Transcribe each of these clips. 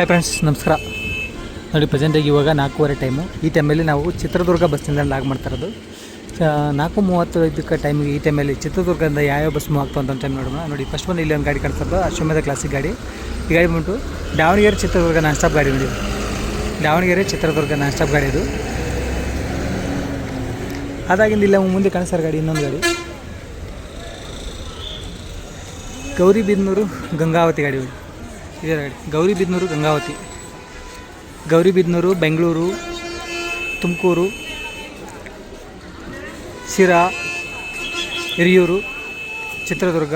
Hi friends, ನಮಸ್ಕಾರ. ನೋಡಿ, ಪ್ರೆಸೆಂಟಾಗಿ ಇವಾಗ 4:15 ಟೈಮು. ಈ ಟೈಮಲ್ಲಿ ನಾವು ಚಿತ್ರದುರ್ಗ ಬಸ್ ನಿಲ್ದಾಣ ಲಾಗ್ ಮಾಡ್ತಾ ಇರೋದು. 4:35 ಟೈಮಿಗೆ ಈ ಟೈಮಲ್ಲಿ ಚಿತ್ರದುರ್ಗದಿಂದ ಯಾವ್ಯಾವ ಬಸ್ ಮೂವ್ ಆಗ್ತಾವೆ ಅಂತ ಟೈಮ್ ನೋಡೋಣ. ನೋಡಿ, ಫಸ್ಟ್ ಒಂದು ಇಲ್ಲಿ ಒಂದು ಗಾಡಿ ಕಾಣಿಸ್ತದೆ, ಅಶ್ವಮೇಧ ಕ್ಲಾಸಿಕ್ ಗಾಡಿ. ಈ ಗಾಡಿ ಬಂದ್ಬಿಟ್ಟು ದಾವಣಗೆರೆ ಚಿತ್ರದುರ್ಗ ನಾನ್ ಸ್ಟಾಪ್ ಗಾಡಿ. ನೋಡಿ, ದಾವಣಗೆರೆ ಚಿತ್ರದುರ್ಗ ನಾನ್ ಸ್ಟಾಪ್ ಗಾಡಿ ಇದು. ಅದಾಗಿಂದ ಇಲ್ಲ ಮುಂದೆ ಕಾಣಿಸ್ತಾರೆ ಗಾಡಿ, ಇನ್ನೊಂದು ಗಾಡಿ ಗೌರಿಬಿದನೂರು ಗಂಗಾವತಿ ಗಾಡಿ. ಇದೇ ಗಾಡಿ ಗೌರಿಬಿದನೂರು ಗಂಗಾವತಿ. ಗೌರಿಬಿದನೂರು, ಬೆಂಗಳೂರು, ತುಮಕೂರು, ಶಿರಾ, ಹಿರಿಯೂರು, ಚಿತ್ರದುರ್ಗ,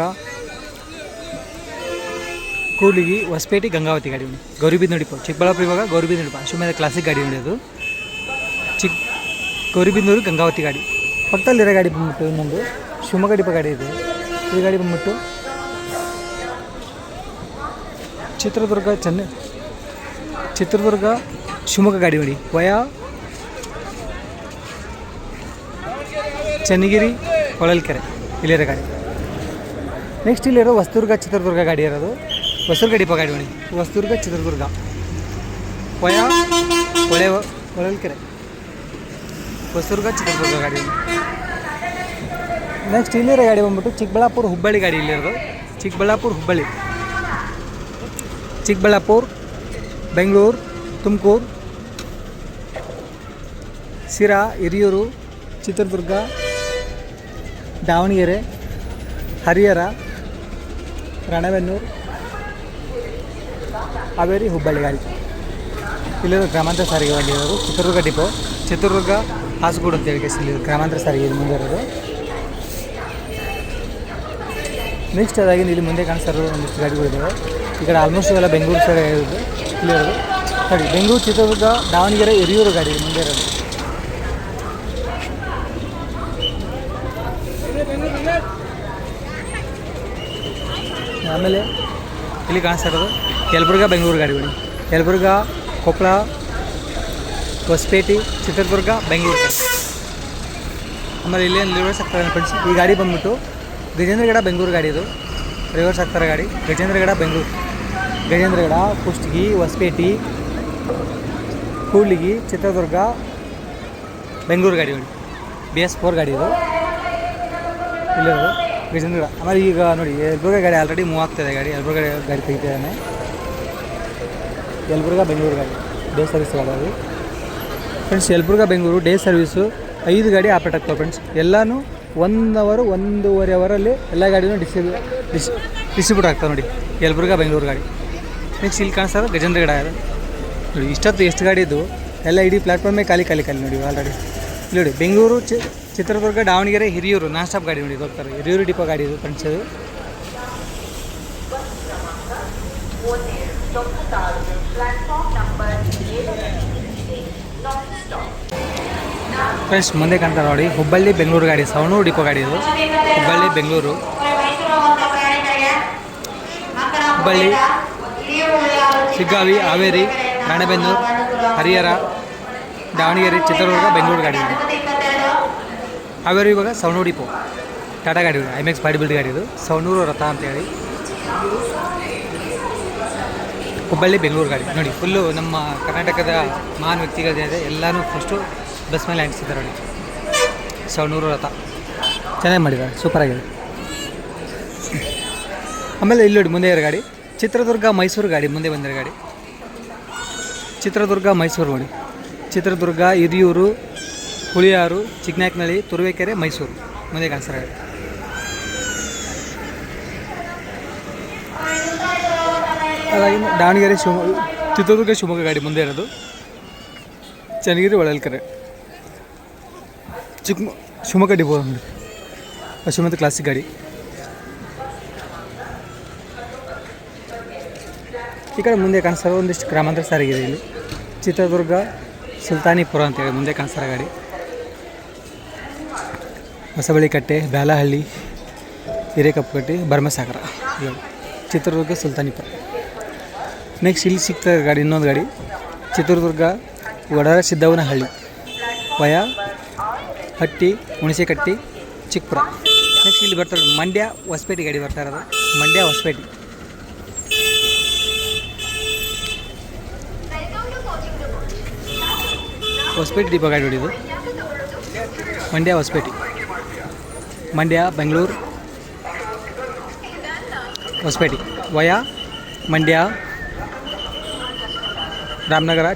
ಕೂಡ್ಲಿಗಿ, ಹೊಸಪೇಟೆ, ಗಂಗಾವತಿ ಗಾಡಿ. ಗೌರಿಬಿದನೂರು ಡಿಪೋ, ಚಿಕ್ಕಬಳ್ಳಾಪುರ. ಇವಾಗ ಗೌರಿಬಿದನೂರು ಡಿಪೋ ಅಶ್ವಮೇಧ ಕ್ಲಾಸಿಕ್ ಗಾಡಿ ನೋಡಿ. ಅದು ಗೌರಿಬಿದನೂರು ಗಂಗಾವತಿ ಗಾಡಿ. ಪಕ್ಕದಲ್ಲಿರೋ ಗಾಡಿ ಬಂದ್ಬಿಟ್ಟು ಇನ್ನೊಂದು ಶಿವಮೊಗ್ಗ ಡಿಪೋ ಗಾಡಿ ಇದೆ. ಈ ಗಾಡಿ ಬಂದ್ಬಿಟ್ಟು ಚಿತ್ರದುರ್ಗ ಶಿವಮೊಗ್ಗ ಗಾಡಿ ನೋಡಿ. ವಯಾ ಚನ್ನಗಿರಿ, ಹೊಳಲ್ಕೆರೆ ಇಲ್ಲಿರೋ ಗಾಡಿ. ನೆಕ್ಸ್ಟ್ ಇಲ್ಲಿರೋ ಹೊಸದುರ್ಗ ಚಿತ್ರದುರ್ಗ ಗಾಡಿ ಇರೋದು. ಹೊಸದುರ್ಗ ಡಿಪೋ ಗಾಡಿ ನೋಡಿ. ಹೊಸದುರ್ಗ ಚಿತ್ರದುರ್ಗ, ವಯಾ ಹೊಳಲ್ಕೆರೆ, ಹೊಸದುರ್ಗ ಚಿತ್ರದುರ್ಗ ಗಾಡಿ. ನೆಕ್ಸ್ಟ್ ಇಲ್ಲಿರೋ ಗಾಡಿ ಬಂದ್ಬಿಟ್ಟು ಚಿಕ್ಕಬಳ್ಳಾಪುರ ಹುಬ್ಬಳ್ಳಿ ಗಾಡಿ. ಇಲ್ಲಿರೋದು ಚಿಕ್ಕಬಳ್ಳಾಪುರ ಹುಬ್ಬಳ್ಳಿ, ಚಿಕ್ಕಬಳ್ಳಾಪುರ, ಬೆಂಗಳೂರು, ತುಮಕೂರು, ಶಿರಾ, ಹಿರಿಯೂರು, ಚಿತ್ರದುರ್ಗ, ದಾವಣಗೆರೆ, ಹರಿಹರ, ರಾಣೆಬೆನ್ನೂರು, ಹಾವೇರಿ, ಹುಬ್ಬಳ್ಳಿ ಗಾಡಿ. ಇಲ್ಲಿರೋ ಗ್ರಾಮಾಂತರ ಸಾರಿಗೆ ಬಂದಿರೋದು ಚಿತ್ರದುರ್ಗ ಡಿಪೋ. ಚಿತ್ರದುರ್ಗ ಹಾಸಗೂಡು ಅಂತ ಹೇಳಿ ಇಲ್ಲಿ ಗ್ರಾಮಾಂತರ ಸಾರಿಗೆ ಇದು ಮುಂದೆ ಇರೋದು. ನೆಕ್ಸ್ಟ್ ಅದಾಗಿಂದ ಇಲ್ಲಿ ಮುಂದೆ ಕಾಣಿಸ್ತಾ ಇರೋದು ಒಂದಿಷ್ಟು ಗಾಡಿಗಳಿದ್ದಾವೆ. ಈ ಕಡೆ ಆಲ್ಮೋಸ್ಟ್ ಇವೆಲ್ಲ ಬೆಂಗಳೂರು ಸೈಡ್ ಇರೋದು. ಇಲ್ಲಿರೋದು ನೋಡಿ, ಬೆಂಗಳೂರು, ಚಿತ್ರದುರ್ಗ, ದಾವಣಗೆರೆ, ಹಿರಿಯೂರು ಗಾಡಿ ಮುಂದೆ ಇರೋದು. ಆಮೇಲೆ ಇಲ್ಲಿ ಕಾಣಿಸ್ತಾ ಇರೋದು ಯಲಬುರ್ಗಾ ಬೆಂಗಳೂರು ಗಾಡಿಗಳು. ಯಲಬುರ್ಗಾ, ಕೊಪ್ಪಳ, ಹೊಸಪೇಟೆ, ಚಿತ್ರದುರ್ಗ, ಬೆಂಗಳೂರು. ಆಮೇಲೆ ಇಲ್ಲೇನು ರಿವರ್ಸ್ ಆಗ್ತಾರೆ ಫ್ರೆಂಡ್ಸ್. ಈ ಗಾಡಿ ಬಂದ್ಬಿಟ್ಟು ಗಜೇಂದ್ರಗಡ ಬೆಂಗಳೂರು ಗಾಡಿ. ಇದು ರಿವರ್ಸ್ ಆಗ್ತಾರೆ ಗಾಡಿ. ಗಜೇಂದ್ರಗಡ ಬೆಂಗಳೂರು, ಗಜೇಂದ್ರಗಡ, ಕುಷ್ಟಗಿ, ಹೊಸಪೇಟೆ, ಕೂಡ್ಲಿಗಿ, ಚಿತ್ರದುರ್ಗ, ಬೆಂಗಳೂರು ಗಾಡಿ ನೋಡಿ. BS4 ಗಾಡಿ ಇದು. ಇಲ್ಲಿರೋದು ಗಜೇಂದ್ರಗಡ. ಆಮೇಲೆ ಈಗ ನೋಡಿ, ಯಲಬುರ್ಗಾ ಗಾಡಿ ಆಲ್ರೆಡಿ ಮೂವ್ ಆಗ್ತಾಯಿದೆ. ಯಲಬುರ್ಗಾ ಗಾಡಿ ತೆಗಿತಿದ್ದಾನೆ. ಯಲಬುರ್ಗಾ ಬೆಂಗಳೂರು ಗಾಡಿ ಡೇ ಸರ್ವಿಸ್ ಗಾಡಿ ಅದು friends. Yelburga Bengaluru day service 5 ಗಾಡಿ ಆಪ್ರೇಟ್ ಆಗ್ತವೆ ಫ್ರೆಂಡ್ಸ್. ಎಲ್ಲನೂ 1 ಅವರ್ 1.5 ಅವರಲ್ಲಿ ಎಲ್ಲ ಗಾಡಿನೂ ಡಿಸ್ಟ್ರಿಬ್ಯೂಟ್ ಆಗ್ತವೆ ನೋಡಿ. ಯಲಬುರ್ಗಾ ಬೆಂಗಳೂರು ಗಾಡಿ. ನೆಕ್ಸ್ಟ್ ಇಲ್ಲಿ ಕಾಣಿಸ್ತಾರೆ ಗಜೇಂದ್ರಗಡ ನೋಡಿ. ಇಷ್ಟೊತ್ತು ಎಷ್ಟು ಗಾಡಿ ಇದ್ದು ಎಲ್ಲ ಇಡೀ ಪ್ಲ್ಯಾಟ್ಫಾರ್ಮೇ ಖಾಲಿ ನೋಡಿ ಆಲ್ರೆಡಿ. ಇಲ್ಲಿ ನೋಡಿ, ಬೆಂಗಳೂರು, ಚಿತ್ರದುರ್ಗ, ದಾವಣಗೆರೆ, ಹಿರಿಯೂರು ನಾನ್ ಸ್ಟಾಪ್ ಗಾಡಿ ನೋಡಿ. ಇದು ಹೋಗ್ತಾರೆ ಹಿರಿಯೂರು ಡಿಪೋ ಗಾಡಿ ಇದು ಫ್ರೆಂಡ್ಸ್. ಇದು ಫ್ರೆಂಡ್ಸ್ ಮುಂದೆ ಕಾಣ್ತಾರೆ ನೋಡಿ, ಹುಬ್ಬಳ್ಳಿ ಬೆಂಗಳೂರು ಗಾಡಿ, ಸವಣೂರು ಡಿಪೋ ಗಾಡಿ ಇದು. ಹುಬ್ಬಳ್ಳಿ ಬೆಂಗಳೂರು, ಹುಬ್ಬಳ್ಳಿ, ಶಿಗ್ಗಾವಿ, ಹಾವೇರಿ, ರಾಣೆಬೆನ್ನೂರು, ಹರಿಹರ, ದಾವಣಗೆರೆ, ಚಿತ್ರದುರ್ಗ, ಬೆಂಗಳೂರು ಗಾಡಿ. ಹಾವೇರಿ ಇವಾಗ ಸವಣೂರು ಡಿಪೋ ಟಾಟಾ ಗಾಡಿ, IMAX ಬಾಡಿ ಬಿಲ್ಡ್ ಗಾಡಿ ಇದು. ಸವಣೂರು ರಥ ಅಂತೇಳಿ. ಹುಬ್ಬಳ್ಳಿ ಬೆಂಗಳೂರು ಗಾಡಿ ನೋಡಿ. ಫುಲ್ಲು ನಮ್ಮ ಕರ್ನಾಟಕದ ಮಹಾನ್ ವ್ಯಕ್ತಿಗಳಿದೆ. ಎಲ್ಲನೂ ಫಸ್ಟು ಬಸ್ ಮೇಲೆ ಅಂಟಿಸಿದ್ದಾರೆ ನೋಡಿ. ಸವಣೂರು ರಥ ಚೆನ್ನಾಗಿ ಮಾಡಿದ್ದಾರೆ, ಸೂಪರಾಗಿದೆ. ಆಮೇಲೆ ಇಲ್ಲಿ ನೋಡಿ ಮುಂದೆ ಇರೋ ಗಾಡಿ ಚಿತ್ರದುರ್ಗ ಮೈಸೂರು ಗಾಡಿ. ಮುಂದೆ ಬಂದಿರೋ ಗಾಡಿ ಚಿತ್ರದುರ್ಗ ಮೈಸೂರು ನೋಡಿ. ಚಿತ್ರದುರ್ಗ, ಹಿರಿಯೂರು, ಹುಳಿಯಾರು, ಚಿಕ್ಕನಾಯಕನಹಳ್ಳಿ, ತುರುವೇಕೆರೆ, ಮೈಸೂರು ಮುಂದೆ ಕಾಣಿಸ್ತಾರೆ ಗಾಡಿ. ಅದಾಗಿ ದಾವಣಗೆರೆ, ಚಿತ್ರದುರ್ಗ, ಶಿವಮೊಗ್ಗ ಗಾಡಿ ಮುಂದೆ ಇರೋದು. ಚನ್ನಗಿರಿ, ಹೊಳಲ್ಕೆರೆ, ಶಿವಮೊಗ್ಗ ಡಿಪೋ ನೋಡಿ. ಅಶ್ವಮೇಧ ಕ್ಲಾಸಿಕ್ ಗಾಡಿ. ಈ ಕಡೆ ಮುಂದೆ ಕಾಣಿಸ್ತಾರೆ ಒಂದಿಷ್ಟು ಗ್ರಾಮಾಂತರ ಸಾರಿಗೆ ಇದೆ. ಇಲ್ಲಿ ಚಿತ್ರದುರ್ಗ ಸುಲ್ತಾನಿಪುರ ಅಂತೇಳಿ ಮುಂದೆ ಕಾಣಿಸ್ತಾರೆ ಗಾಡಿ. ಹೊಸಬಳಿಕಟ್ಟೆ, ಬ್ಯಾಲಹಳ್ಳಿ, ಹಿರೇಕಪ್ಪಗಟ್ಟಿ, ಭರಮಸಾಗರ, ಚಿತ್ರದುರ್ಗ ಸುಲ್ತಾನಿಪುರ. ನೆಕ್ಸ್ಟ್ ಇಲ್ಲಿ ಸಿಗ್ತದೆ ಗಾಡಿ ಇನ್ನೊಂದು ಗಾಡಿ ಚಿತ್ರದುರ್ಗ ವಡಾರ ಸಿದ್ದವನಹಳ್ಳಿ ವಯಾ ಹಟ್ಟಿ ಹುಣಸೆಕಟ್ಟಿ ಚಿಕ್ಕಪುರ. ನೆಕ್ಸ್ಟ್ ಇಲ್ಲಿ ಬರ್ತಾರೆ ಮಂಡ್ಯ ಹೊಸಪೇಟೆ ಗಾಡಿ ಬರ್ತಾ ಇರೋದು. ಮಂಡ್ಯ ಹೊಸಪೇಟೆ ಹೊಸಪೇಟೆ ಡಿಪೋ ಗಾಡಿ ಹೊಡಿದು ಮಂಡ್ಯ ಹೊಸಪೇಟೆ, ಮಂಡ್ಯ ಬೆಂಗಳೂರು ಹೊಸಪೇಟೆ ವಯಾ ಮಂಡ್ಯ ರಾಮನಗರ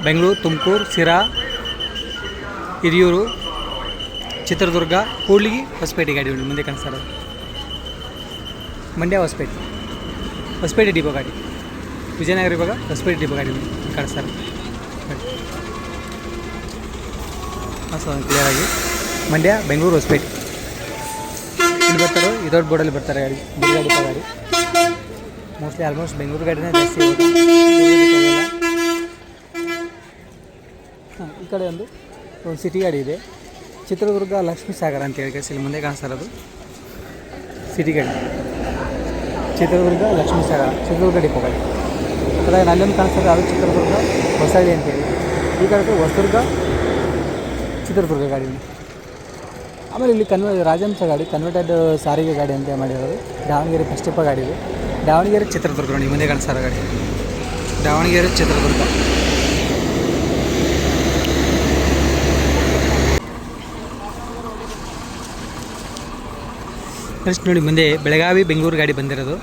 ಬೆಂಗಳೂರು ತುಮಕೂರು ಸಿರಾ ಹಿರಿಯೂರು ಚಿತ್ರದುರ್ಗ ಕೂಡ್ಲಿಗಿ ಹೊಸಪೇಟೆ ಗಾಡಿ ಉಂಟು ಮುಂದೆ ಕಾಣಿಸ್ತಾರೆ. ಮಂಡ್ಯ ಹೊಸಪೇಟೆ ಡಿಪೋ ಗಾಡಿ, ವಿಜಯನಗರ ವಿಭಾಗ ಹೊಸಪೇಟೆ ಡಿಪೋ ಗಾಡಿ ಕಾಣಿಸ್ತಾರೆ. ಕ್ಲಿಯರಾಗಿ ಮಂಡ್ಯ ಬೆಂಗಳೂರು ಹೊಸಪೇಟೆ ಇಲ್ಲಿ ಬರ್ತಾರೆ. ಇದೊಡ್ಡ ಬೋರ್ಡಲ್ಲಿ ಬರ್ತಾರೆ ಗಾಡಿ, ದುರ್ಗಾ ಡಿಪೋ ಗಾಡಿ. ಮೋಸ್ಟ್ಲಿ ಆಲ್ಮೋಸ್ಟ್ ಬೆಂಗಳೂರು ಗಾಡಿನೇ ಜಾಸ್ತಿ ಇರುತ್ತೆ. ಈ ಕಡೆ ಒಂದು ಸಿಟಿ ಗಾಡಿ ಇದೆ, ಚಿತ್ರದುರ್ಗ ಲಕ್ಷ್ಮೀ ಸಾಗರ ಅಂತೇಳಿ ಕೇಳಿಸಿ ಇಲ್ಲಿ ಮುಂದೆ ಕಾಣಿಸ್ತಾ ಇರೋದು ಸಿಟಿ ಗಾಡಿ. ಚಿತ್ರದುರ್ಗ ಲಕ್ಷ್ಮೀ ಸಾಗರ ಚಿತ್ರದುರ್ಗ ಡಿಪೋ ಗಾಡಿ. ಅದಾಗ ನಲ್ಲೊಂದು ಕಾಣಿಸ್ತದೆ ಅದು ಚಿತ್ರದುರ್ಗ ಹೊಸಳ್ಳಿ ಅಂತೇಳಿ. ಈ ಕಡೆ ಹೊಸದುರ್ಗ ಚಿತ್ರದುರ್ಗ ಗಾಡಿ. ಆಮೇಲೆ ಇಲ್ಲಿ ರಾಜಹಂಸ ಗಾಡಿ ಕನ್ವರ್ಟೆಡ್ ಸಾರಿಗೆ ಗಾಡಿ ಅಂತ ಮಾಡಿರೋದು. ದಾವಣಗೆರೆ ಫಸ್ಟ್ ಡಿಪೋ ಗಾಡಿ ಇದೆ. ದಾವಣಗೆರೆ ಚಿತ್ರದುರ್ಗ ನೋಡಿ ಮುಂದೆ ಕಾಣಿಸ್ತಾರ ಗಾಡಿ, ದಾವಣಗೆರೆ ಚಿತ್ರದುರ್ಗ. ನೆಕ್ಸ್ಟ್ ನೋಡಿ ಮುಂದೆ ಬೆಳಗಾವಿ ಬೆಂಗಳೂರು ಗಾಡಿ ಬಂದಿರೋದು.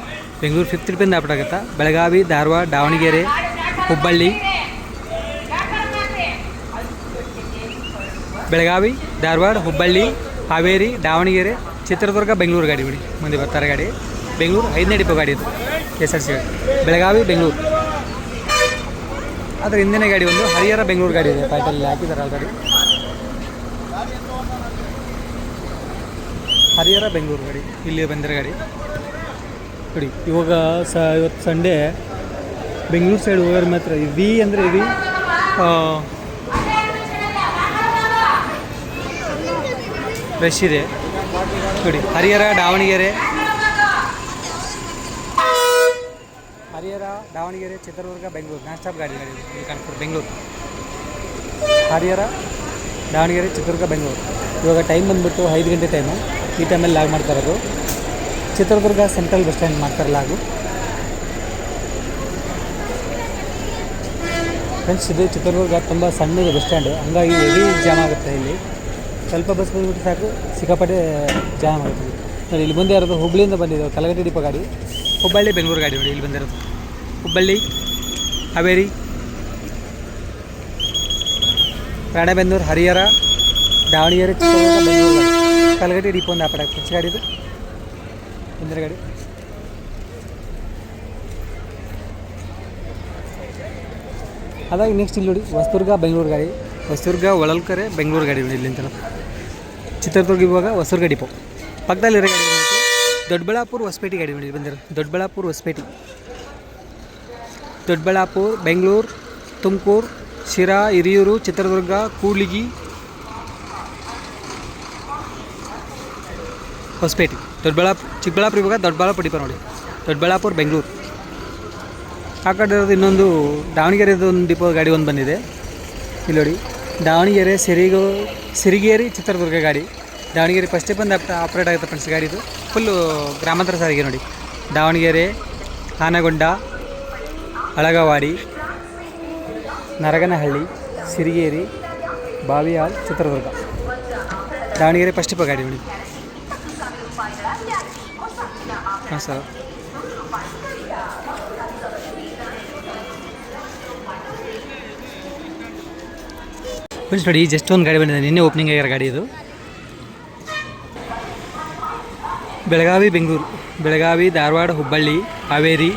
ಬೆಂಗಳೂರು 5th ಟ್ರಿಪಿಂದ ಆಪ್ಟ್ ಆಗುತ್ತಾ. ಬೆಳಗಾವಿ ಧಾರವಾಡ ದಾವಣಗೆರೆ ಹುಬ್ಬಳ್ಳಿ, ಬೆಳಗಾವಿ ಧಾರವಾಡ ಹುಬ್ಬಳ್ಳಿ ಹಾವೇರಿ ದಾವಣಗೆರೆ ಚಿತ್ರದುರ್ಗ ಬೆಂಗಳೂರು ಗಾಡಿ ಬಿಡಿ ಮುಂದೆ ಬರ್ತಾರೆ ಗಾಡಿ. ಬೆಂಗಳೂರು 5ನೇ ಡಿಪೋ ಗಾಡಿ ಇದು SRC ಗಾಡಿ. ಬೆಳಗಾವಿ ಬೆಂಗಳೂರು ಅದರ ಹಿಂದಿನ ಗಾಡಿ ಒಂದು ಹರಿಹರ ಬೆಂಗಳೂರು ಗಾಡಿ ಇದೆ. ಟೈಟಲ್ ಹಾಕಿದ್ದಾರೆ ಆಲ್ರೆಡಿ. ಹರಿಹರ ಬೆಂಗಳೂರು ಗಾಡಿ ಇಲ್ಲಿ ಬಂದಿರೋ ಗಾಡಿ ನೋಡಿ. ಇವಾಗ ಇವತ್ತು ಸಂಡೇ ಬೆಂಗಳೂರು ಸೈಡ್ ಹೋಗೋರು ಮಾತ್ರ ವಿ ಅಂದರೆ ವಿ ರಶ್ ಇದೆ ನೋಡಿ. ಹರಿಹರ ದಾವಣಗೆರೆ ಚಿತ್ರದುರ್ಗ ಬೆಂಗಳೂರು ನಾನ್ ಸ್ಟಾಪ್ ಗಾಡಿ ಕಾಣಿಸ್ತಾರೆ. ಬೆಂಗಳೂರು ಹರಿಹರ ದಾವಣಗೆರೆ ಚಿತ್ರದುರ್ಗ ಬೆಂಗಳೂರು. ಇವಾಗ ಟೈಮ್ ಬಂದುಬಿಟ್ಟು 5 ಗಂಟೆ ಟೈಮು. ಈ ಟೈಮಲ್ಲಿ ಲಾಗ್ ಮಾಡ್ತಾ ಇರೋದು. ಚಿತ್ರದುರ್ಗ ಸೆಂಟ್ರಲ್ ಬಸ್ ಸ್ಟ್ಯಾಂಡ್ ಮಾಡ್ತಾರೆ ಲಾಗು. ಫ್ರೆಂಡ್ಸ್ ಇದು ಚಿತ್ರದುರ್ಗ ತುಂಬ ಸಣ್ಣದು ಬಸ್ ಸ್ಟ್ಯಾಂಡು, ಹಂಗಾಗಿ ಹೆವಿ ಜಾಮ್ ಆಗುತ್ತೆ. ಇಲ್ಲಿ ಸ್ವಲ್ಪ ಬಸ್ ಬಂದುಬಿಟ್ಟು ಸಾಕು ಸಿಕ್ಕಾಪಟ್ಟೆ ಜಾಮ್ ಆಗುತ್ತೆ ನೋಡಿ. ಇಲ್ಲಿ ಬಂದೇ ಇರೋದು ಹುಬ್ಬಳ್ಳಿಯಿಂದ ಬಂದಿದೆ ಕಲಗಟ್ಟಿ ಡಿಪೋ ಗಾಡಿ. ಹುಬ್ಬಳ್ಳಿ ಬೆಂಗಳೂರು ಗಾಡಿ ನೋಡಿ ಇಲ್ಲಿ ಬಂದಿರೋದು. ಹುಬ್ಬಳ್ಳಿ ಹಾವೇರಿ ರಾಣೆಬೆನ್ನೂರು ಹರಿಹರ ದಾವಣಗೆರೆ ಚಿತ್ರದುರ್ಗ ಬೆಂಗಳೂರು ಗಾಡಿ. ಕಲಗಟ್ಟಿ ಡಿಪೋ ಒಂದು ಆಪಡ ಫ್ರೆಂಡ್ಸ್ ಗಾಡಿ ಇದು ಬಂದಿರೋ ಗಾಡಿ. ಅದಾಗಿ ನೆಕ್ಸ್ಟ್ ಇಲ್ಲಿ ನೋಡಿ ಹೊಸದುರ್ಗ ಬೆಂಗಳೂರು ಗಾಡಿ. ಹೊಸದುರ್ಗ ಹೊಳಲ್ಕೆರೆ ಬೆಂಗಳೂರು ಗಾಡಿ ನೋಡಿ ಇಲ್ಲಿಂದ. ಚಿತ್ರದುರ್ಗ ಇವಾಗ ಹೊಸದುರ್ಗ ಡಿಪೋ ಪಕ್ಕದಲ್ಲಿರೋ ಗಾಡಿ ದೊಡ್ಡಬಳ್ಳಾಪುರ ಹೊಸಪೇಟೆ ಗಾಡಿ ನೋಡಿ ಬಂದಿರೋದು. ದೊಡ್ಡಬಳ್ಳಾಪುರ ಹೊಸಪೇಟೆ, ದೊಡ್ಡಬಳ್ಳಾಪುರ ಬೆಂಗಳೂರು ತುಮಕೂರು ಶಿರಾ ಹಿರಿಯೂರು ಚಿತ್ರದುರ್ಗ ಕೂಡ್ಲಿಗಿ ಹೊಸಪೇಟೆ ಚಿಕ್ಕಬಳ್ಳಾಪುರ ಇವಾಗ ದೊಡ್ಡಬಳ್ಳಾಪುರ ಡಿಪೋ ನೋಡಿ. ದೊಡ್ಡಬಳ್ಳಾಪುರ ಬೆಂಗಳೂರು. ಆ ಕಡೆ ಇರೋದು ಇನ್ನೊಂದು ದಾವಣಗೆರೆದು ಒಂದು ಡಿಪೋ ಗಾಡಿ ಒಂದು ಬಂದಿದೆ ಇಲ್ಲಿ ನೋಡಿ. ದಾವಣಗೆರೆ ಸಿರಿಗೇರಿ ಚಿತ್ರದುರ್ಗ ಗಾಡಿ. ದಾವಣಗೆರೆ ಫಸ್ಟೇ ಬಂದು ಆಪ್ರೇಟ್ ಆಗುತ್ತೆ ಫ್ರೆಂಡ್ಸ್ ಗಾಡಿ. ಇದು ಫುಲ್ಲು ಗ್ರಾಮಾಂತರ ಸಾರಿಗೆ ನೋಡಿ. ದಾವಣಗೆರೆ ಆನಗೊಂಡ ಅಳಗವಾಡಿ ನರಗನಹಳ್ಳಿ ಸಿರಿಗೇರಿ ಬಾವಿಯಾಳ್ ಚಿತ್ರದುರ್ಗ. ದಾವಣಗೆರೆ ಫಸ್ಟ್ ಡಿಪೋ ಗಾಡಿ ನೋಡಿ. ಹಾಂ ಸರ್. ಫ್ರೆಂಡ್ಸ್ ನೋಡಿ ಜಸ್ಟ್ ಒಂದು ಗಾಡಿ ಬಂದಿದೆ, ನಿನ್ನೆ ಓಪನಿಂಗ್ ಆಗಿರೋ ಗಾಡಿ ಇದು. ಬೆಳಗಾವಿ ಬೆಂಗಳೂರು, ಬೆಳಗಾವಿ ಧಾರವಾಡ ಹುಬ್ಬಳ್ಳಿ ಹಾವೇರಿ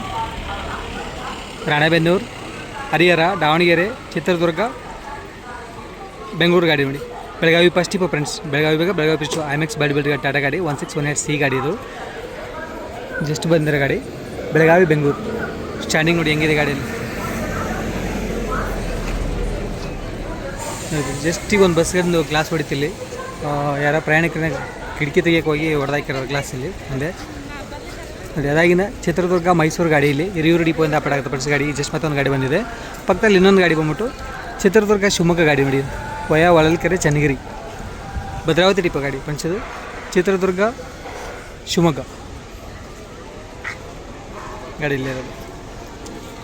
ರಾಣೆಬೆನ್ನೂರು ಹರಿಹರ ದಾವಣಗೆರೆ ಚಿತ್ರದುರ್ಗ ಬೆಂಗಳೂರು ಗಾಡಿ ನೋಡಿ. Belagavi first depot friends. Belagavi first IMAX body build Tata ಗಾಡಿ 1618C ಗಾಡಿ ಇದು ಜಸ್ಟ್ ಬಂದಿರೋ ಗಾಡಿ. ಬೆಳಗಾವಿ ಬೆಂಗಳೂರು ಸ್ಟ್ಯಾಂಡಿಂಗ್ ನೋಡಿ ಹೆಂಗಿದೆ ಗಾಡಿಯಲ್ಲಿ. ಜಸ್ಟ್ ಈಗ ಒಂದು ಬಸ್ಗೊಂದು ಗ್ಲಾಸ್ ಹೊಡಿತಿಲ್ಲಿ ಯಾರೋ ಪ್ರಯಾಣಿಕರನ್ನ ಕಿಟಕಿ ತೆಗಿಯೋಕೆ ಹೋಗಿ ಹೊಡೆದಾಕಿರೋದು ಗ್ಲಾಸಲ್ಲಿ ಮುಂದೆ ನೋಡಿ. ಅದಾಗಿನ ಚಿತ್ರದುರ್ಗ ಮೈಸೂರು ಗಾಡಿ ಇಲ್ಲಿ ಹಿರಿಯೂರು ಡಿಪೋಯಿಂದ ಆಪಡಾಗುತ್ತೆ ಫ್ರೆಂಡ್ಸ್ ಗಾಡಿ. ಜಸ್ಟ್ ಮತ್ತೊಂದು ಗಾಡಿ ಬಂದಿದೆ. ಪಕ್ಕದಲ್ಲಿ ಇನ್ನೊಂದು ಗಾಡಿ ಬಂದ್ಬಿಟ್ಟು ಚಿತ್ರದುರ್ಗ ಶಿವಮೊಗ್ಗ ಗಾಡಿ ನೋಡಿ. ವಯಾ ಹೊಳಲ್ಕೆರೆ ಚನ್ನಗಿರಿ ಭದ್ರಾವತಿ ಡಿಪೋ ಗಾಡಿ ಫ್ರೆಂಡ್ಸ್. ಇದು ಚಿತ್ರದುರ್ಗ ಶಿವಮೊಗ್ಗ ಗಾಡಿ ಇಲ್ಲೇ ಇರೋದು.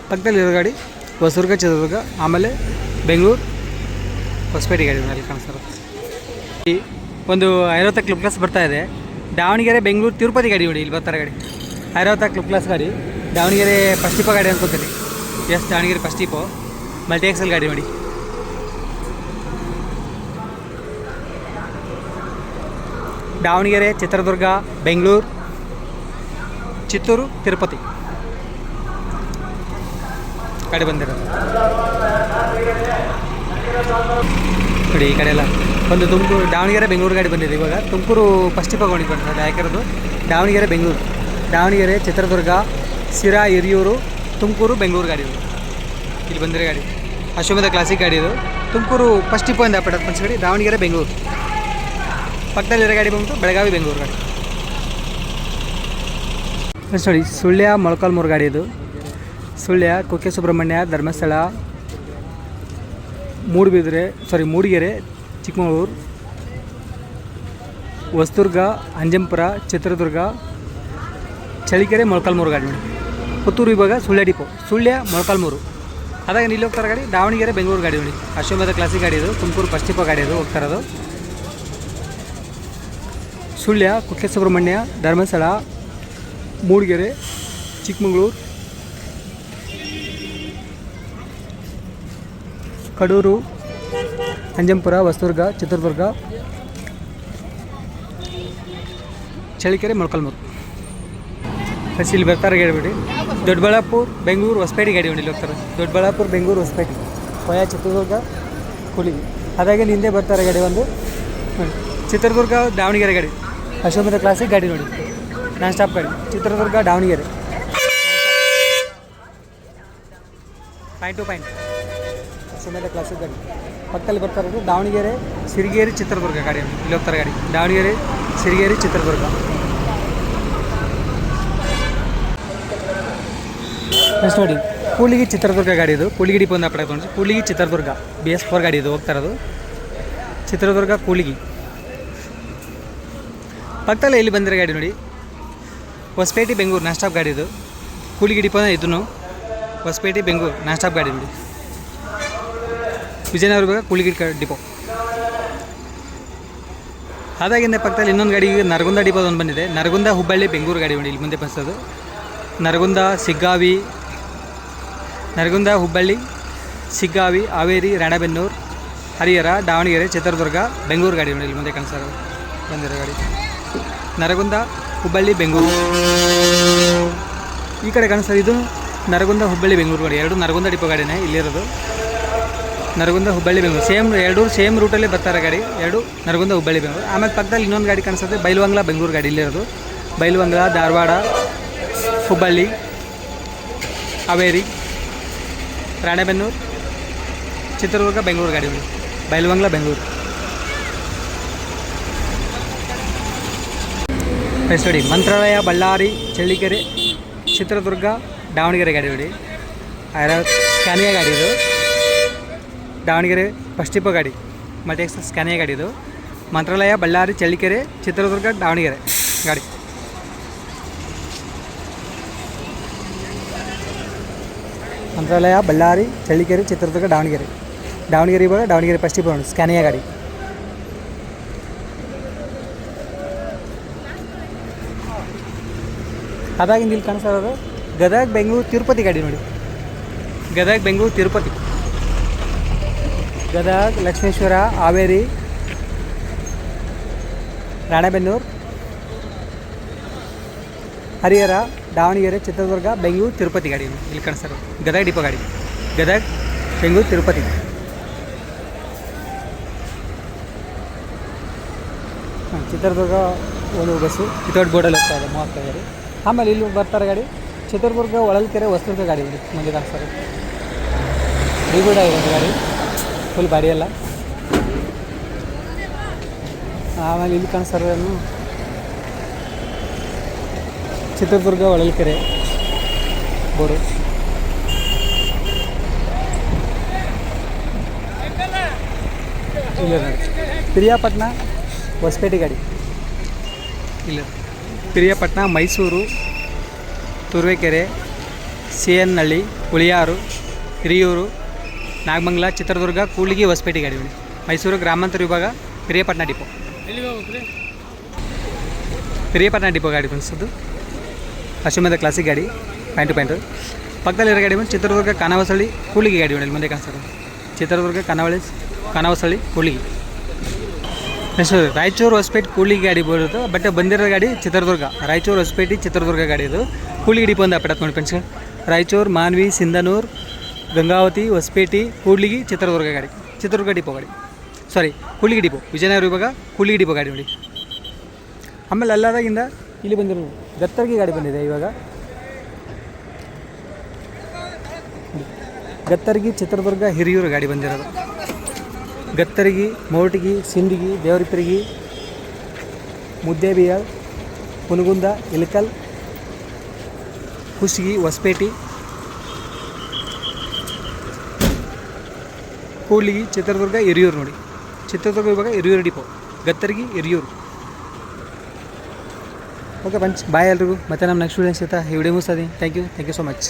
ಪಕ್ಕದಲ್ಲಿರೋ ಗಾಡಿ ಹೊಸದುರ್ಗ ಚಿತ್ರದುರ್ಗ, ಆಮೇಲೆ ಬೆಂಗಳೂರು ಹೊಸಪೇಟೆ ಗಾಡಿ ಅಲ್ಲಿ ಕಾಣಿಸ್ತಾರೆ. ಒಂದು ಐರಾವತ ಕ್ಲಬ್ ಕ್ಲಾಸ್ ಬರ್ತಾ ಇದೆ. ದಾವಣಗೆರೆ ಬೆಂಗಳೂರು ತಿರುಪತಿ ಗಾಡಿ ನೋಡಿ ಇಲ್ಲಿ ಬರ್ತಾರೆ ಗಾಡಿ. ಐರಾವತ ಕ್ಲಬ್ ಕ್ಲಾಸ್ ಗಾಡಿ ದಾವಣಗೆರೆ ಫಸ್ಟ್ ಟಿಪೋ ಗಾಡಿ ಅನ್ಕೋತೀನಿ. Yes Davanagere first depot multi axle ಗಾಡಿ ನೋಡಿ. ದಾವಣಗೆರೆ, ಚಿತ್ರದುರ್ಗ, ಬೆಂಗಳೂರು, ಚಿತ್ತೂರು, ತಿರುಪತಿ ಗಾಡಿ ಬಂದಿರೋದು ನೋಡಿ. ಈ ಕಡೆ ಎಲ್ಲ ಒಂದು ತುಮಕೂರು, ದಾವಣಗೆರೆ, ಬೆಂಗಳೂರು ಗಾಡಿ ಬಂದಿದೆ. ಇವಾಗ ತುಮಕೂರು ಫಸ್ಟ್ ಟಿಪೋ ಗಾಡಿ ಬಂದಿದೆ ಯಾಕಿರೋದು. ದಾವಣಗೆರೆ, ಬೆಂಗಳೂರು, ದಾವಣಗೆರೆ, ಚಿತ್ರದುರ್ಗ, ಸಿರಾ, ಹಿರಿಯೂರು, ತುಮಕೂರು, ಬೆಂಗಳೂರು ಗಾಡಿ ಇಲ್ಲಿ ಬಂದಿರೋ ಗಾಡಿ. ಅಶ್ವಮೇಧ ಕ್ಲಾಸಿಕ್ ಗಾಡಿ ಇದು. ತುಮಕೂರು ಫಸ್ಟ್ ಟಿಪೋ ಇಂದ ಪೆಟ್ರೋಲ್ ಪಂಚ್ ಗಾಡಿ. ದಾವಣಗೆರೆ, ಬೆಂಗಳೂರು ಪಕ್ಕದಲ್ಲಿರೋ ಗಾಡಿ ಬಂದು ಬೆಳಗಾವಿ, ಬೆಂಗಳೂರು ಗಾಡಿ. ನೆಕ್ಸ್ಟ್ ನೋಡಿ ಸುಳ್ಯ ಮೊಳಕಾಲ್ಮೂರು ಗಾಡಿ ಇದು. ಸುಳ್ಯ, ಕುಕ್ಕೆ ಸುಬ್ರಹ್ಮಣ್ಯ, ಧರ್ಮಸ್ಥಳ, ಮೂಡಿಗೆರೆ, ಚಿಕ್ಕಮಗಳೂರು, ಹೊಸದುರ್ಗ, ಅಂಜಂಪುರ, ಚಿತ್ರದುರ್ಗ, ಚಳಿಕೆರೆ, ಮೊಳಕಾಲ್ಮೂರು ಗಾಡಿ ನೋಡಿ. ಪುತ್ತೂರು ವಿಭಾಗ ಸುಳ್ಯ ಡಿಪೋ, ಸುಳ್ಯ ಮೊಳಕಾಲ್ಮೂರು. ಅದಾಗ ಇಲ್ಲಿ ಹೋಗ್ತಾರೆ ಗಾಡಿ ದಾವಣಗೆರೆ, ಬೆಂಗಳೂರು ಗಾಡಿ ನೋಡಿ. ಅಶ್ವಮೇಧ ಕ್ಲಾಸಿಕ್ ಗಾಡಿ ಇದು. ತುಮಕೂರು ಫಸ್ಟ್ ಟಿಪೋ ಗಾಡಿ ಇದು ಹೋಗ್ತಾ ಇರೋದು. ಸುಳ್ಯ, ಕುಕ್ಕೆ ಸುಬ್ರಹ್ಮಣ್ಯ, ಧರ್ಮಸ್ಥಳ, ಮೂಡಿಗೆರೆ, ಚಿಕ್ಕಮಗಳೂರು, ಕಡೂರು, ಅಂಜಂಪುರ, ಹೊಸದುರ್ಗ, ಚಿತ್ರದುರ್ಗ, ಚಳಿಕೆರೆ, ಮೊಳಕಾಲ್ಮೂರು. ಇಲ್ಲಿ ಬರ್ತಾರೆ ಗಾಡಿ ಬಿಡಿ. ದೊಡ್ಡಬಳ್ಳಾಪುರ, ಬೆಂಗಳೂರು, ಹೊಸಪೇಟೆ ಗಾಡಿ ಇಲ್ಲಿ ಹೋಗ್ತಾರೆ. ದೊಡ್ಡಬಳ್ಳಾಪುರ, ಬೆಂಗಳೂರು, ಹೊಸಪೇಟೆ, ಕೊಯ, ಚಿತ್ರದುರ್ಗ, ಕೂಲಿಗಿ. ಅದಾಗಿ ಹಿಂದೆ ಬರ್ತಾರೆ ಗಾಡಿ ಒಂದು ಚಿತ್ರದುರ್ಗ, ದಾವಣಗೆರೆ ಗಾಡಿ. ಅಶ್ವಮೇಧ ಕ್ಲಾಸಿಕ್ ಗಾಡಿ ನೋಡಿ, ನಾನ್ ಸ್ಟಾಪ್ ಗಾಡಿ. Chitradurga, Davanagere point to point Ashwamedha classic ಗಾಡಿ. ಪಕ್ಕದಲ್ಲಿ ಬರ್ತಾ ಇರೋದು ದಾವಣಗೆರೆ, ಸಿರಿಗೇರಿ, ಚಿತ್ರದುರ್ಗ ಗಾಡಿ ಇಲ್ಲಿ ಹೋಗ್ತಾರೆ ಗಾಡಿ. ದಾವಣಗೆರೆ, ಸಿರಿಗೇರಿ, ಚಿತ್ರದುರ್ಗ. ನೆಕ್ಸ್ಟ್ ನೋಡಿ ಕೂಲಿಗಿ, ಚಿತ್ರದುರ್ಗ ಗಾಡಿ ಇದು. ಕೂಲಿಗಿ ಡಿಪೋ ಒಂದು ಅಪ್ಡೇಟ್ ತೊಗೊಂಡು ಕೂಲಿಗಿ, ಚಿತ್ರದುರ್ಗ BS4 ಗಾಡಿ ಇದು ಹೋಗ್ತಾ ಇರೋದು. ಚಿತ್ರದುರ್ಗ, ಕೂಲಿಗಿ. ಪಕ್ಕದಲ್ಲೇ ಇಲ್ಲಿ ಬಂದಿರೋ ಗಾಡಿ ನೋಡಿ ಹೊಸಪೇಟೆ, ಬೆಂಗಳೂರು ನಾನ್ ಸ್ಟಾಪ್ ಗಾಡಿ ಇದು. ಕೂಲಿಗಿ ಡಿಪೋನ ಇದನ್ನು ಹೊಸಪೇಟೆ, ಬೆಂಗಳೂರು ನಾನ್ ಸ್ಟಾಪ್ ಗಾಡಿ ನೋಡಿ. ವಿಜಯನಗರ ವಿಭಾಗ ಕೂಲಿಗಿ ಡಿಪೋ. ಅದಾಗಿಂದ ಪಕ್ಕದಲ್ಲಿ ಇನ್ನೊಂದು ಗಾಡಿ ನರಗುಂದ ಡಿಪೋ ಒಂದು ಬಂದಿದೆ. ನರಗುಂದ, ಹುಬ್ಬಳ್ಳಿ, ಬೆಂಗಳೂರು ಗಾಡಿ ನೋಡಿ ಇಲ್ಲಿ ಮುಂದೆ ಬರ್ತದೆ. ನರಗುಂದ, ಹುಬ್ಬಳ್ಳಿ, ಸಿಗ್ಗಾವಿ, ಹಾವೇರಿ, ರಾಣೆಬೆನ್ನೂರು, ಹರಿಹರ, ದಾವಣಗೆರೆ, ಚಿತ್ರದುರ್ಗ, ಬೆಂಗಳೂರು ಗಾಡಿ ನೋಡಿ ಇಲ್ಲಿ ಮುಂದೆ ಕಾಣಿಸ್ತಾರೆ ಬಂದಿರೋ ಗಾಡಿ. ನರಗುಂದ, ಹುಬ್ಬಳ್ಳಿ, ಬೆಂಗಳೂರು. ಈ ಕಡೆ ಕಾಣಿಸ್ತಾರೆ ಇದು ನರಗುಂದ, ಹುಬ್ಬಳ್ಳಿ, ಬೆಂಗಳೂರು ಗಾಡಿ. ಎರಡು ನರಗುಂದ ಡಿಪೋ ಗಾಡಿನೇ ಇಲ್ಲಿರೋದು. ನರಗುಂದ, ಹುಬ್ಬಳ್ಳಿ, ಬೆಂಗಳೂರು ಸೇಮ್ ರೂಟಲ್ಲಿ ಬರ್ತಾರೆ ಗಾಡಿ. ಎರಡು ನರಗುಂದ, ಹುಬ್ಬಳ್ಳಿ, ಬೆಂಗಳೂರು. ಆಮೇಲೆ ಪಕ್ಕದಲ್ಲಿ ಇನ್ನೊಂದು ಗಾಡಿ ಕಾಣಿಸುತ್ತೆ ಬೈಲುವಂಗ್ಲ, ಬೆಂಗಳೂರು ಗಾಡಿ ಇಲ್ಲಿರೋದು. ಬೈಲುವಂಗ್ಲ, ಧಾರವಾಡ, ಹುಬ್ಬಳ್ಳಿ, ಹಾವೇರಿ, ರಾಣೆಬೆನ್ನೂರು, ಚಿತ್ರದುರ್ಗ, ಬೆಂಗಳೂರು ಗಾಡಿ. ಬೈಲುವಂಗ್ಲ, ಬೆಂಗಳೂರು. ನೆಕ್ಸ್ಟ್ ನೋಡಿ ಮಂತ್ರಾಲಯ, ಬಳ್ಳಾರಿ, ಚಳ್ಳಕೆರೆ, ಚಿತ್ರದುರ್ಗ, ದಾವಣಗೆರೆ ಗಾಡಿ ನೋಡಿ. ಸ್ಕ್ಯಾನಿಯಾ ಗಾಡಿ ಇದು. ದಾವಣಗೆರೆ ಫಸ್ಟ್ ಟಿಪೋ ಗಾಡಿ, ಮಲ್ಟಿ ಎಕ್ಸೆಲ್ ಸ್ಕ್ಯಾನಿಯಾ ಗಾಡಿ ಇದು. ಮಂತ್ರಾಲಯ, ಬಳ್ಳಾರಿ, ಚಳ್ಳಕೆರೆ, ಚಿತ್ರದುರ್ಗ, ದಾವಣಗೆರೆ ಗಾಡಿ. ಮಂತ್ರಾಲಯ, ಬಳ್ಳಾರಿ, ಚಳ್ಳಕೆರೆ, ಚಿತ್ರದುರ್ಗ, ದಾವಣಗೆರೆ ಇವಾಗ ದಾವಣಗೆರೆ ಫಸ್ಟ್ ಟಿಪೋ ಸ್ಕ್ಯಾನಿಯಾ ಗಾಡಿ. ಅದಾಗಿಂದ ಇಲ್ಲಿ ಕಾಣಿಸ್ತಾ ಇರೋದು ಗದಗ, ಬೆಂಗಳೂರು, ತಿರುಪತಿ ಗಾಡಿ ನೋಡಿ. ಗದಗ, ಬೆಂಗಳೂರು, ತಿರುಪತಿ, ಗದಗ, ಲಕ್ಷ್ಮೇಶ್ವರ, ಹಾವೇರಿ, ರಾಣೆಬೆನ್ನೂರು, ಹರಿಹರ, ದಾವಣಗೆರೆ, ಚಿತ್ರದುರ್ಗ, ಬೆಂಗಳೂರು, ತಿರುಪತಿ ಗಾಡಿ ಇಲ್ಲಿ ಕಾಣಿಸ್ತಾ ಇರೋದು. ಗದಗ ಡಿಪೋ ಗಾಡಿ. ಗದಗ, ಬೆಂಗಳೂರು, ತಿರುಪತಿ. ಚಿತ್ರದುರ್ಗ ಒಂದು ಬಸ್ಸು ವಿತೌಟ್ ಬೋರ್ಡಲ್ಲಿ ಹೋಗ್ತಾ ಇದೆ 35 ಗಾಡಿ. ಆಮೇಲೆ ಇಲ್ಲಿ ಬರ್ತಾರೆ ಗಾಡಿ ಚಿತ್ರದುರ್ಗ, ಹೊಳಲ್ಕೆರೆ, ಹೊಸದುರ್ಗ ಗಾಡಿ ಮುಂದೆ ಕಾಣಿಸ್ತಾರೆ. ರಿಗೂಡ ಇದೆ ಒಂದು ಗಾಡಿ ಫುಲ್ ಬಾಡಿ ಎಲ್ಲ. ಆಮೇಲೆ ಇಲ್ಲಿ ಕಾಣಿಸ್ತಾರೆ ಚಿತ್ರದುರ್ಗ, ಹೊಳಲ್ಕೆರೆ ಬೋರ್ಡು. ಇಲ್ಲ ಪಿರಿಯಾಪಟ್ಟಣ, ಹೊಸಪೇಟೆ ಗಾಡಿ ಇಲ್ಲ. ಪಿರಿಯಾಪಟ್ಟಣ, ಮೈಸೂರು, ತುರುವೇಕೆರೆ, CN ಹಳ್ಳಿ, ಹುಳಿಯಾರು, ಹಿರಿಯೂರು, ನಾಗಮಂಗಲ, ಚಿತ್ರದುರ್ಗ, ಕೂಡ್ಲಿಗಿ, ಹೊಸಪೇಟೆ ಗಾಡಿ ಮೈಸೂರು ಗ್ರಾಮಾಂತರ ವಿಭಾಗ ಪಿರಿಯಾಪಟ್ಟಣ ಡಿಪೋ. ಪಿರಿಯಾಪಟ್ಟಣ ಡಿಪೋ ಗಾಡಿ ಫ್ರೆಂಡ್ಸ್. ಅದು ಅಶ್ವಮೇಧ ಕ್ಲಾಸಿಕ್ ಗಾಡಿ ಪಾಯಿಂಟು. ಪಕ್ಕದಲ್ಲಿರೋ ಗಾಡಿ ಬಂದು ಚಿತ್ರದುರ್ಗ ಖಾನಾವಸಳ್ಳಿ ಕೂಳಿಗೆ ಗಾಡಿ ನೋಡಿ ಮುಂದೆ ಕಾಣಿಸ್ತದೆ. ಚಿತ್ರದುರ್ಗ ಖಾನಾವಸಳ್ಳಿ ಕೂಳಿಗೆ. ನೆಕ್ಸ್ಟ್ ರಾಯಚೂರು ಹೊಸಪೇಟೆ ಕೂಳಿಗೆ ಗಾಡಿ ಬರುತ್ತೆ. ಬಟ್ ಬಂದಿರೋ ಗಾಡಿ ಚಿತ್ರದುರ್ಗ, ರಾಯಚೂರು ಹೊಸಪೇಟೆ ಚಿತ್ರದುರ್ಗ ಗಾಡಿ ಇದು. ಕೂಳಿಗೆ ಡಿಪೋ ಒಂದು ಅಪಡಾತ್ ನೋಡಿ ಫ್ರೆಂಡ್ಸ್. ರಾಯಚೂರು, ಮಾನ್ವಿ, ಸಿಂಧನೂರು, ಗಂಗಾವತಿ, ಹೊಸಪೇಟೆ, ಕೂಡ್ಲಿಗಿ, ಚಿತ್ರದುರ್ಗ ಗಾಡಿ. ಚಿತ್ರದುರ್ಗ ಡಿಪೋ ಗಾಡಿ, ಸಾರಿ ಕೂಡ್ಲಿಗಿ ಡಿಪೋ, ವಿಜಯನಗರ ವಿಭಾಗ ಕೂಡ್ಲಿಗಿ ಡಿಪೋ ಗಾಡಿ ನೋಡಿ. ಆಮೇಲೆ ಅಲ್ಲದಾಗಿಂದ ಇಲ್ಲಿ ಬಂದಿರೋ ಗತ್ತರ್ಗಿ ಗಾಡಿ ಬಂದಿದೆ ಇವಾಗ. ಗತ್ತರ್ಗಿ ಚಿತ್ರದುರ್ಗ ಹಿರಿಯೂರು ಗಾಡಿ ಬಂದಿರೋದು. ಗತ್ತರ್ಗಿ, ಮೋಟಗಿ, ಸಿಂದಗಿ, ದೇವರಿಪಿರಗಿ, ಮುದ್ದೇಬಿಹಾಳ್, ಹುನಗುಂದ, ಇಳಕಲ್, ಕುಷ್ಟಗಿ, ಹೊಸಪೇಟೆ, ಕೂಡ್ಲಿಗಿ, ಚಿತ್ರದುರ್ಗ, ಹಿರಿಯೂರು ನೋಡಿ. ಚಿತ್ರದುರ್ಗ ವಿಭಾಗ Hiriyur depot, Gattargi, Hiriyur. Okay friends, bye ಎಲ್ರಿಗೂ. ಮತ್ತೆ ನಮ್ಮ ನೆಕ್ಸ್ಟ್ ವೀಡಿಯೋ ಸಿಗ್ತಾ ಈ ವಿಡಿಯೋ ಮುಗಿಸ್ತೀನಿ. Thank you so much.